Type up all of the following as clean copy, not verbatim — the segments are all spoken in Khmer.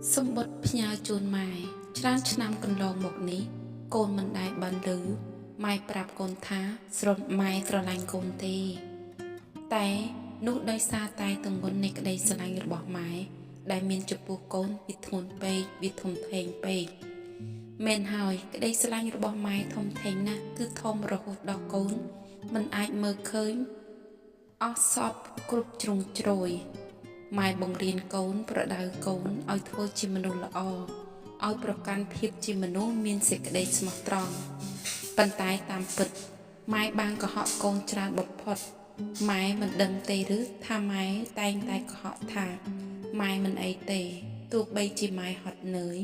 Sông bật nhà chôn mài, trán năm cần lòng một ní, côn mình đại bàn lứ, mai prap côn thá, srod mai srod lành côn tê. Tại, nút đôi xa tay từng ngôn nịch đầy srod lành bỏ mái, đại miền chụp bù côn, bị thôn bê, bị thôn thèn bê. Mền hỏi, cái đây srod lành bỏ mái thôn thèn nè, cứ thôn rồi hụt đỏ côn, mình ai mơ khơi, ót sọp, cụp trùng trồi. Mai bong riêng côn,ประดៅកូនឲ្យធ្វើជាមនុស្សល្អឲ្យប្រកាន់ភាពជាមនុស្សមានសេចក្តីស្មោះត្រង់ប៉ុន្តែតាមពិតម៉ែបានកុហកកូនច្រើនបំផុតម៉ែមិនដឹងទេឬថាម៉ែតែងតែកុហកថាម៉ែមិនអីទេទោះបីជាម៉ែហត់នឿយ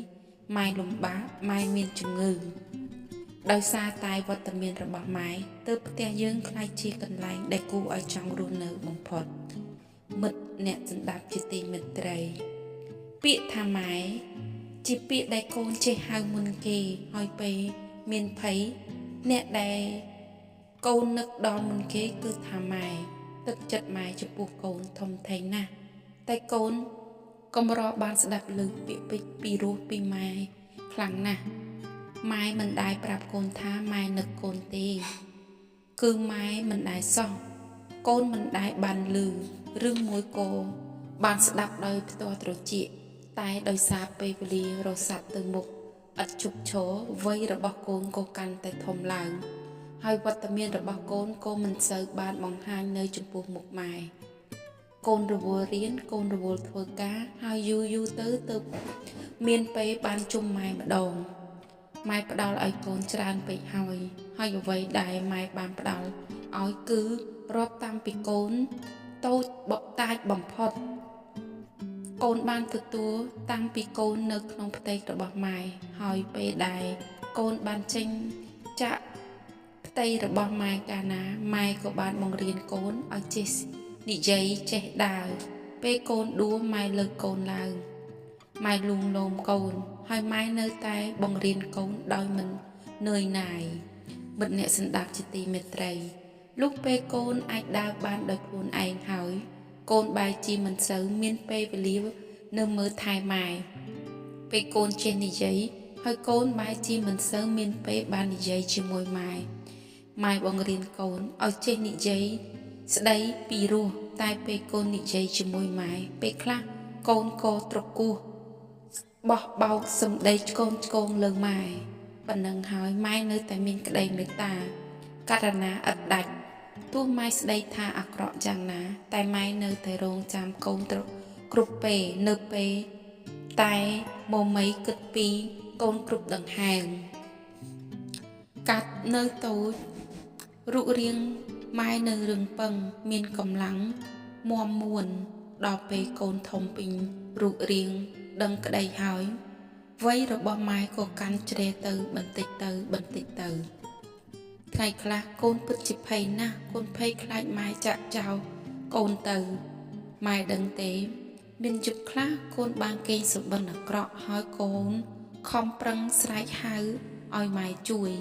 ម៉ែលំបាកម៉ែមានជំងឺដោយសារតែវត្តមានរបស់ម៉ែទើបផ្ទះយើងខ្លាចជាកន្លែងដែលគួរឲ្យចង់រស់នៅបំផុតមិត្តអ្នកសន្តាប់ជាទីមេត្រីពាក្យថាម៉ែជាពាក្យដែលកូនចេះហៅមុនគេហើយពេលមានភ័យអ្នកដែលកូននឹកដល់មុនគេគឺថាម៉ែទឹកចិត្តម៉ែចំពោះកូនធំធេងណាស់តែកូនកំរបានស្ដាប់ឮពាក្យពេចន៍ពីរោះពីម៉ែខ្លាំងណាស់ម៉ែមិនដែលប្រាប់កូនថាម៉ែនឹកកូនទេគឺម៉ែមិនដែលសោះកូនមិនដែលបានឮរឿងមួយក៏បានស្ដាប់ដោយផ្ទាល់ត្រចៀកតែដោយសារពេលវេលារសាត់ទៅមុខឥតជប់ឈរវ័យរបស់កូនក៏កាន់តែធំឡើងហើយវត្តមានរបស់កូនក៏មិនសូវបានបង្ហាញនៅចំពោះមុខម៉ែកូនរវល់រៀនកូនរវល់ធ្វើការហើយយូរទៅមានពេលបានជុំម៉ែម្ដងម៉ែផ្ដល់ឲ្យកូនច្រើនពេកហើយអ្វីដែលម៉ែបានផ្ដល់ឲ្យគឺរាប់តាំងពីកូនតូចបកតាចបំផុតកូនបានទទួលតាំងពីកូននៅក្នុងផ្ទៃរបស់ម៉ែហើយពេលដែលកូនបានចេញចាក់ផ្ទៃរបស់ម៉ែកាលណាម៉ែក៏បានបង្រៀនកូនឲ្យចេះនិយាយចេះដើរពេលកូនដួលម៉ែលើកកូនឡើងម៉ែលួងលោមកូនហើយម៉ែនៅតែបង្រៀនកូនដោយមិននឿយណាយមិត្តអ្នកសន្តាប់ជាទីមេត្រីលុះពេលកូនអាចដើរបានដោយខ្លួនឯងហើយកូនបែរជាមិនសូវមានពេលវេលានៅមើលថែម៉ែពេលកូនចេះនិយាយហើយកូនបែរជាមិនសូវមានពេលបាននិយាយជាមួយម៉ែបង្រៀនកូនឲ្យចេះនិយាយស្ដីពីរោះតែពេលកូននិយាយជាមួយម៉ែពេលខ្លះកូនក៏ត្រគោះបោះបោកសម្ដីឆ្កូងលើម៉ែប៉ុណ្ណឹងហើយម៉ែនៅតែមានក្តីមេត្តាករណាឥតដាច់ទោះម៉ែស្ដីថាអាក្រក់យ៉ាងណាតែម៉ែនៅតែរងចាំកូនគ្រប់ពេលនៅពេលតែម៉មីគិតពីកូនគ្រប់ដង្ហើមកាត់នៅតូចរូបរាងម៉ែនៅរឹងប៉ឹងមានកម្លាំងមាំមួនដល់ពេលកូនធំពេញរូបរាងដឹងក្តីហើយវ័យរបស់ម៉ែក៏កាន់ជ្រេទៅបន្តិចទៅថ្ងៃខ្លះកូនពិតជាភ័យណាស់កូនភ័យខ្លាចម៉ែចាក់ចោលកូនទៅម៉ែដឹងទេមានជប់ខ្លះកូនបានគេងសុបិនអាក្រក់ហើយកូនខំប្រឹងស្រែកហៅឲ្យម៉ែជួយ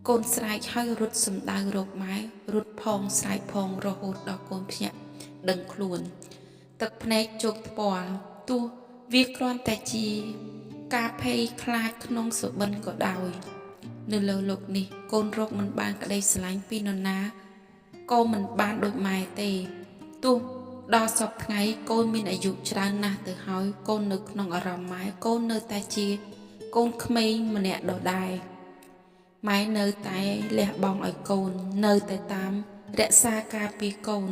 កូនស្រែកហើយរត់សំដៅរកម៉ែរត់ផងស្រែកផងរហូតដល់កូនភ្ញាក់ដឹងខ្លួនទឹកភ្នែកជោកថ្ពាល់ទោះវាគ្រាន់តែជាការភ័យខ្លាចក្នុងសុបិនក៏ដោយនៅលើលោកនេះកូនរកមិនបានក្តីស្រឡាញ់ពីនរណាក៏មិនបានដូចម៉ែទេទោះដល់សពថ្ងៃកូនមានអាយុច្រើនណាស់ទៅហើយកូននៅក្នុងអារម្មណ៍ម៉ែកូននៅតែជាកូនក្មេងម្នាក់ដដែលម៉ែនៅតែលះបង់ឲ្យកូននៅតែតាមរក្សាការពារកូន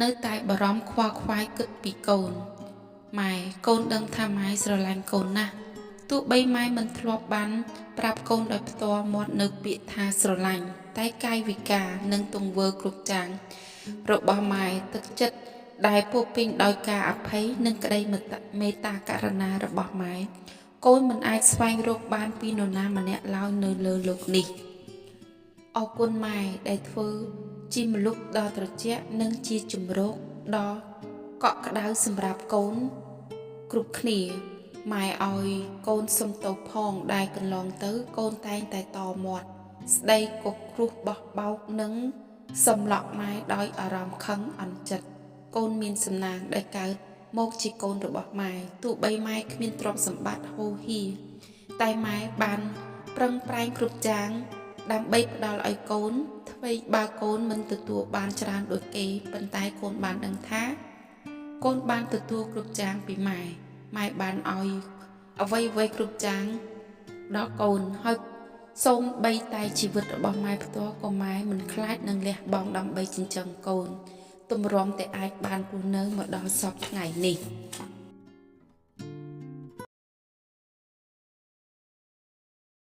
នៅតែបារម្ភខ្វល់ខ្វាយគិតពីកូនម៉ែកូនដឹងថាម៉ែស្រឡាញ់កូនណាស់ទោះបីម៉ែមិនធ្លាប់បានប្រាប់កូនដោយផ្ទាល់មាត់នៅពាក្យថាស្រឡាញ់តែកាយវិការនិងទង្វើគ្រប់យ៉ាងរបស់ម៉ែទឹកចិត្តដែលពោពេញដោយការអភ័យនិងក្តីមេត្តាករុណារបស់ម៉ែកូនមិនអាចស្វែងរកបានពីនរណាម្នាក់ឡើយនៅលើលោកនេះអរគុណម៉ែដែលធ្វើជាម្លប់ដ៏ត្រជាក់និងជាជំរកដ៏កក់ក្ដៅសម្រាប់កូនគ្រប់គ្នាម៉ែឲ្យកូនសុំទោសផងដែលកន្លងទៅកូនតែងតែតមាត់ស្ដីក៏គ្រោះបោះបោកនិងសំឡក់ម៉ែដោយអារម្មណ៍ខឹងអន់ចិត្តកូនមានសំណាងដែលកើត មកជាកូនរបស់ម៉ែទោះបីម៉ែគ្មានទ្រព្យសម្បត្តិហូរហៀតែម៉ែបានប្រឹងប្រែងគ្រប់យ៉ាងដើម្បីផ្ដល់ឲ្យកូនអ្វីបើកូនមិនទទួលបានច្រើនដូចគេប៉ុន្តែកូនបានដឹងថាកូនបានទទួលគ្រប់យ៉ាងពីម៉ែបានឲ្យអ្វីគ្រប់យ៉ាងដល់កូនហើយសូមបីតែជីវិតរបស់ម៉ែផ្ទាល់ក៏ម៉ែមិនខ្លាចនឹងលះបង់ដើម្បីចិញ្ចឹមកូនទម្រាំតែអាចបានរស់នៅមកដល់សពថ្ងៃនេះ